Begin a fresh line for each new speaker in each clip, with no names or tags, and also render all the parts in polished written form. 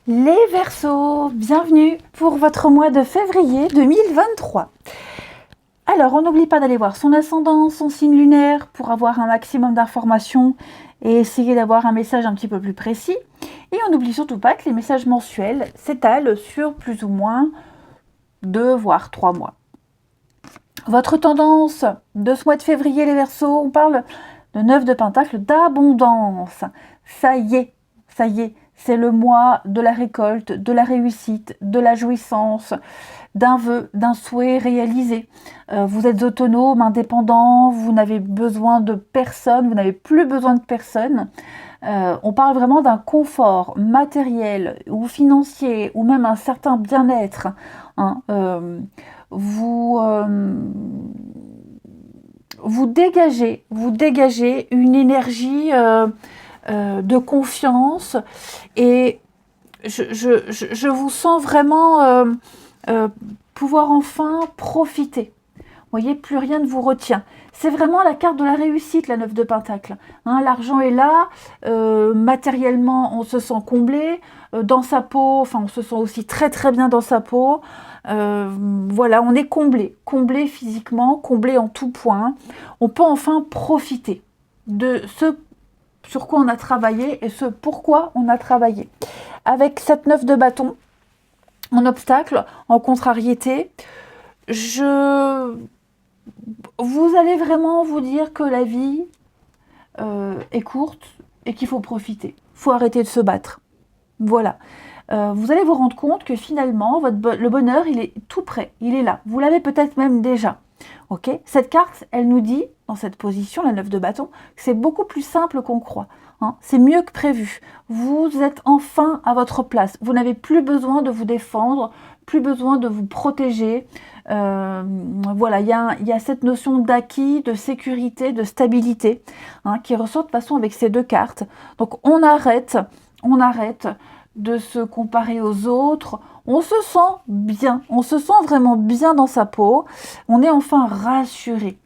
Les Verseaux, bienvenue pour votre mois de février 2023. Alors, on n'oublie pas d'aller voir son ascendant, son signe lunaire pour avoir un maximum d'informations et essayer d'avoir un message un petit peu plus précis. Et on n'oublie surtout pas que les messages mensuels s'étalent sur plus ou moins 2 voire 3 mois. Votre tendance de ce mois de février, les Verseaux, on parle de 9 de Pentacle, d'abondance. Ça y est, c'est le mois de la récolte, de la réussite, de la jouissance, d'un vœu, d'un souhait réalisé. Vous êtes autonome, indépendant, vous n'avez besoin de personne, vous n'avez plus besoin de personne. On parle vraiment d'un confort matériel ou financier ou même un certain bien-être. Hein. Vous dégagez une énergie de confiance et je vous sens vraiment pouvoir enfin profiter. Vous voyez, plus rien ne vous retient. C'est vraiment la carte de la réussite, la 9 de Pentacle. Hein, l'argent est là, matériellement, on se sent comblé. Dans sa peau, enfin, on se sent aussi très très bien dans sa peau. Voilà, on est comblé physiquement, comblé en tout point. On peut enfin profiter de ce sur quoi on a travaillé et ce pourquoi on a travaillé. Avec cette 9 de bâton, en obstacle, en contrariété, vous allez vraiment vous dire que la vie est courte et qu'il faut profiter. Il faut arrêter de se battre. Voilà. Vous allez vous rendre compte que finalement, le bonheur, il est tout près. Il est là. Vous l'avez peut-être même déjà. Ok, cette carte, elle nous dit, dans cette position, la 9 de bâton, que c'est beaucoup plus simple qu'on croit. Hein. C'est mieux que prévu. Vous êtes enfin à votre place. Vous n'avez plus besoin de vous défendre, plus besoin de vous protéger. Voilà, il y a cette notion d'acquis, de sécurité, de stabilité hein, qui ressort de façon avec ces deux cartes. Donc on arrête de se comparer aux autres. On se sent bien, on se sent vraiment bien dans sa peau. On est enfin rassuré.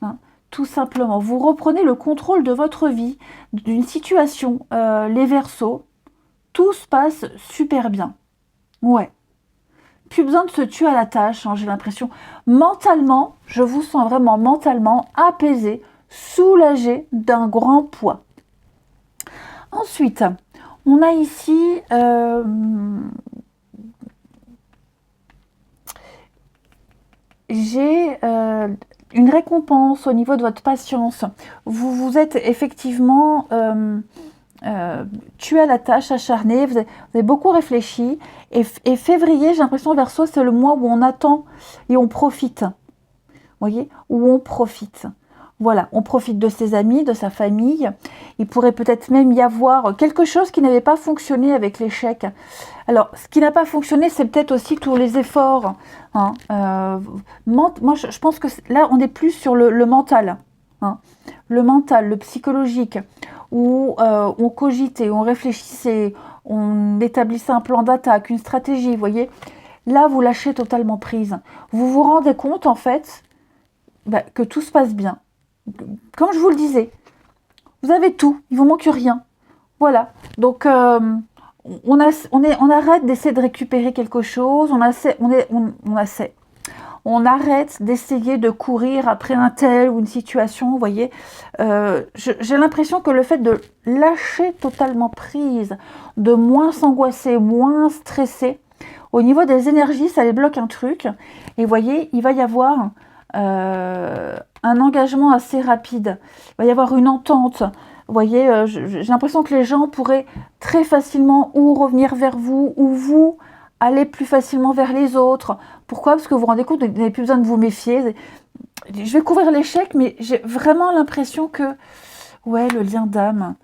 Hein, tout simplement, vous reprenez le contrôle de votre vie, d'une situation. Les Verseaux, tout se passe super bien. Ouais. Plus besoin de se tuer à la tâche, hein, j'ai l'impression. Mentalement, je vous sens vraiment mentalement apaisé, soulagé d'un grand poids. Ensuite, on a ici j'ai une récompense au niveau de votre patience. Vous vous êtes effectivement tué à la tâche, acharné, vous avez beaucoup réfléchi. Et février, j'ai l'impression, Verseau, c'est le mois où on attend et on profite. Vous voyez, où on profite. Voilà, on profite de ses amis, de sa famille. Il pourrait peut-être même y avoir quelque chose qui n'avait pas fonctionné avec l'échec. Alors, ce qui n'a pas fonctionné, c'est peut-être aussi tous les efforts. Hein. Moi, je pense que là, on est plus sur le mental. Hein. Le mental, le psychologique, où on cogitait, on réfléchissait, on établissait un plan d'attaque, une stratégie, vous voyez. Là, vous lâchez totalement prise. Vous vous rendez compte, en fait, que tout se passe bien. Comme je vous le disais, vous avez tout, il vous manque rien. Voilà. Donc, on arrête d'essayer de récupérer quelque chose. On arrête d'essayer de courir après un tel ou une situation. Vous voyez, j'ai l'impression que le fait de lâcher totalement prise, de moins s'angoisser, moins stresser, au niveau des énergies, ça les bloque un truc. Et vous voyez, il va y avoir un engagement assez rapide. Il va y avoir une entente. Vous voyez, j'ai l'impression que les gens pourraient très facilement ou revenir vers vous, ou vous aller plus facilement vers les autres. Pourquoi? Parce que vous vous rendez compte, vous n'avez plus besoin de vous méfier. Je vais couvrir l'échec, mais j'ai vraiment l'impression que, ouais, le lien d'âme,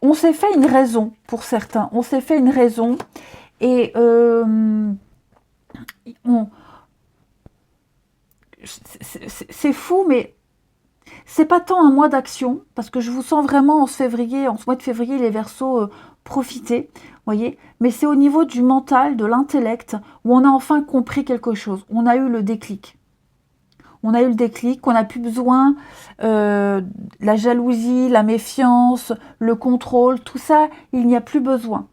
on s'est fait une raison pour certains. On s'est fait une raison et c'est fou, mais c'est pas tant un mois d'action, parce que je vous sens vraiment en ce mois de février, les Verseaux, profiter, voyez, mais c'est au niveau du mental, de l'intellect, où on a enfin compris quelque chose. On a eu le déclic. On a eu le déclic, on n'a plus besoin la jalousie, la méfiance, le contrôle, tout ça, il n'y a plus besoin.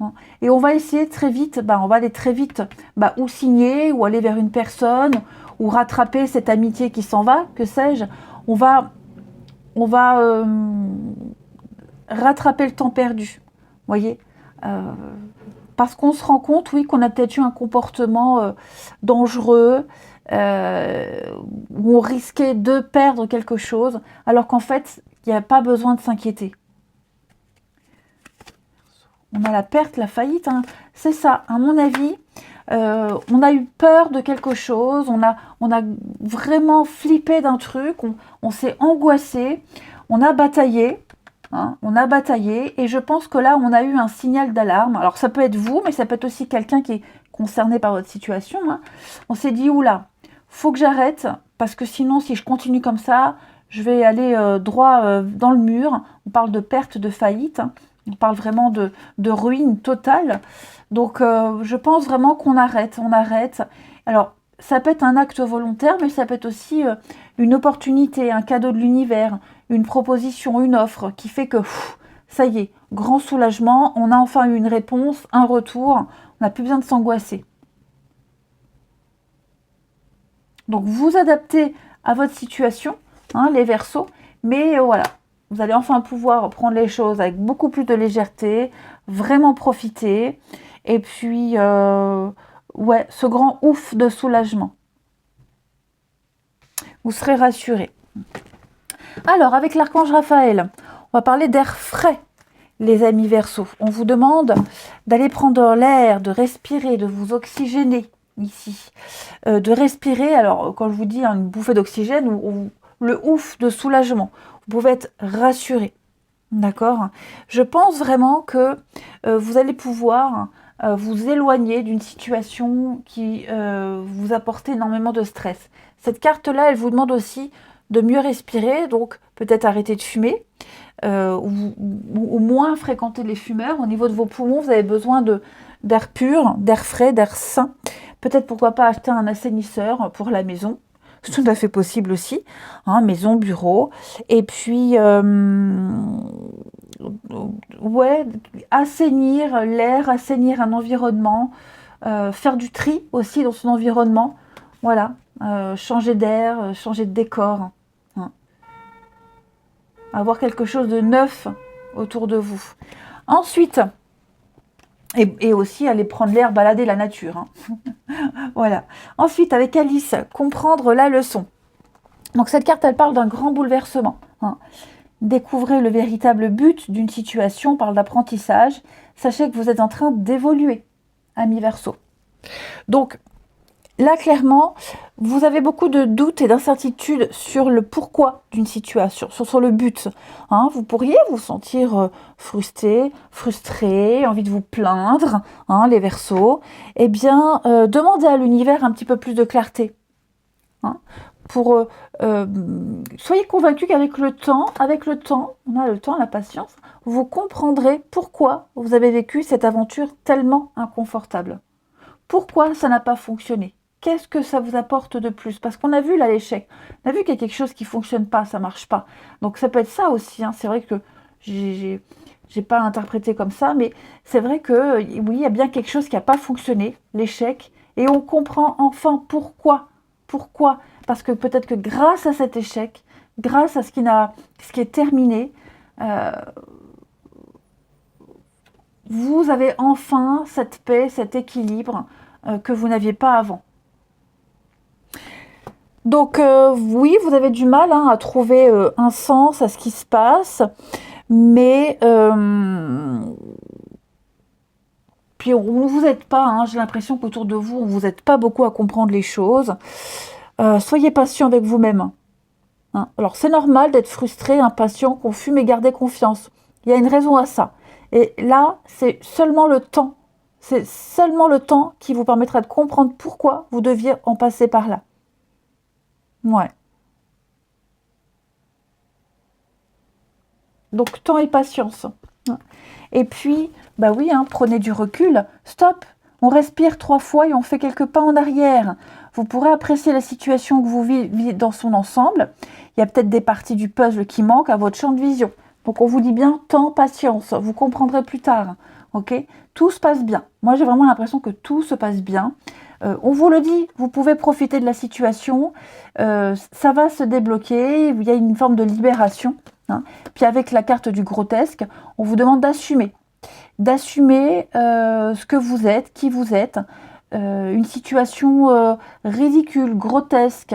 hein. Et on va essayer très vite, on va aller très vite, ou signer, ou aller vers une personne, ou rattraper cette amitié qui s'en va, que sais-je. On va rattraper le temps perdu, voyez, parce qu'on se rend compte, oui, qu'on a peut-être eu un comportement dangereux, où on risquait de perdre quelque chose, alors qu'en fait, il n'y a pas besoin de s'inquiéter. On a la perte, la faillite, hein. C'est ça, à mon avis, on a eu peur de quelque chose, on a vraiment flippé d'un truc, on s'est angoissé, on a bataillé, hein, on a bataillé, et je pense que là, on a eu un signal d'alarme. Alors, ça peut être vous, mais ça peut être aussi quelqu'un qui est concerné par votre situation, hein. On s'est dit, oula, faut que j'arrête, parce que sinon, si je continue comme ça, je vais aller droit dans le mur. On parle de perte, de faillite, hein. On parle vraiment de ruine totale. Donc, je pense vraiment qu'on arrête, on arrête. Alors, ça peut être un acte volontaire, mais ça peut être aussi une opportunité, un cadeau de l'univers, une proposition, une offre qui fait que, ça y est, grand soulagement, on a enfin eu une réponse, un retour, on n'a plus besoin de s'angoisser. Donc, vous adaptez à votre situation, hein, les Verseaux, mais voilà. Vous allez enfin pouvoir prendre les choses avec beaucoup plus de légèreté, vraiment profiter. Et puis, ouais, ce grand ouf de soulagement. Vous serez rassurés. Alors, avec l'archange Raphaël, on va parler d'air frais, les amis Verseaux. On vous demande d'aller prendre l'air, de respirer, de vous oxygéner ici. De respirer, alors quand je vous dis une bouffée d'oxygène, ou le ouf de soulagement. Vous pouvez être rassuré, d'accord? Je pense vraiment que vous allez pouvoir vous éloigner d'une situation qui vous apporte énormément de stress. Cette carte-là, elle vous demande aussi de mieux respirer, donc peut-être arrêter de fumer, ou moins fréquenter les fumeurs. Au niveau de vos poumons, vous avez besoin d'air pur, d'air frais, d'air sain. Peut-être pourquoi pas acheter un assainisseur pour la maison. C'est tout à fait possible aussi, hein, maison, bureau, et puis ouais, assainir l'air, assainir un environnement, faire du tri aussi dans son environnement, voilà, changer d'air, changer de décor, hein. Avoir quelque chose de neuf autour de vous. Ensuite, et aussi aller prendre l'air, balader la nature, hein. Voilà. Ensuite, avec Alice, comprendre la leçon. Donc cette carte, elle parle d'un grand bouleversement, hein. Découvrez le véritable but d'une situation, parle d'apprentissage. Sachez que vous êtes en train d'évoluer, amis Verseau. Donc là, clairement, vous avez beaucoup de doutes et d'incertitudes sur le pourquoi d'une situation, sur le but, hein. Vous pourriez vous sentir frustré, envie de vous plaindre, hein, les Verseaux. Eh bien, demandez à l'univers un petit peu plus de clarté, hein, soyez convaincus qu'avec le temps, on a le temps, la patience, vous comprendrez pourquoi vous avez vécu cette aventure tellement inconfortable. Pourquoi ça n'a pas fonctionné? Qu'est-ce que ça vous apporte de plus? Parce qu'on a vu là l'échec, on a vu qu'il y a quelque chose qui ne fonctionne pas, ça ne marche pas. Donc ça peut être ça aussi, hein. C'est vrai que j'ai pas interprété comme ça, mais c'est vrai que oui, il y a bien quelque chose qui n'a pas fonctionné, l'échec, et on comprend enfin pourquoi. Pourquoi? Parce que peut-être que grâce à cet échec, grâce à ce qui est terminé, vous avez enfin cette paix, cet équilibre que vous n'aviez pas avant. Donc oui, vous avez du mal, hein, à trouver un sens à ce qui se passe, mais puis on ne vous aide pas, hein. J'ai l'impression qu'autour de vous, on ne vous aide pas beaucoup à comprendre les choses. Soyez patient avec vous-même, hein. Alors c'est normal d'être frustré, impatient, confus, mais gardez confiance. Il y a une raison à ça. Et là, c'est seulement le temps. C'est seulement le temps qui vous permettra de comprendre pourquoi vous deviez en passer par là. Ouais. Donc temps et patience. Et puis, bah oui, hein, prenez du recul. Stop. On respire 3 fois et on fait quelques pas en arrière. Vous pourrez apprécier la situation que vous vivez dans son ensemble. Il y a peut-être des parties du puzzle qui manquent à votre champ de vision. Donc on vous dit bien temps, patience. Vous comprendrez plus tard. ok? Tout se passe bien. Moi, j'ai vraiment l'impression que tout se passe bien. On vous le dit, vous pouvez profiter de la situation, ça va se débloquer, il y a une forme de libération. Hein. Puis avec la carte du grotesque, on vous demande d'assumer ce que vous êtes, qui vous êtes, une situation ridicule, grotesque,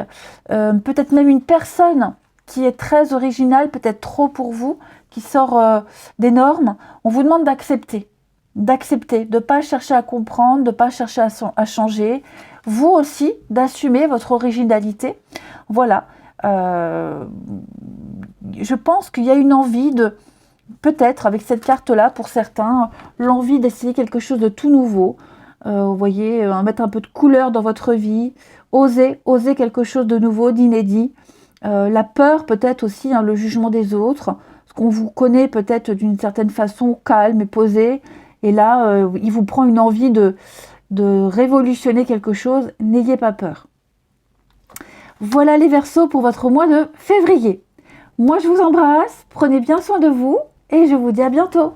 peut-être même une personne qui est très originale, peut-être trop pour vous, qui sort des normes. On vous demande d'accepter, de ne pas chercher à comprendre, de ne pas chercher à changer. Vous aussi, d'assumer votre originalité. Voilà. Je pense qu'il y a une envie de, peut-être avec cette carte-là, pour certains, l'envie d'essayer quelque chose de tout nouveau. Vous voyez, mettre un peu de couleur dans votre vie, oser quelque chose de nouveau, d'inédit. La peur peut-être aussi, hein, le jugement des autres, parce qu'on vous connaît peut-être d'une certaine façon calme et posé, et là, il vous prend une envie de révolutionner quelque chose. N'ayez pas peur. Voilà les Verseaux pour votre mois de février. Moi, je vous embrasse, prenez bien soin de vous, et je vous dis à bientôt.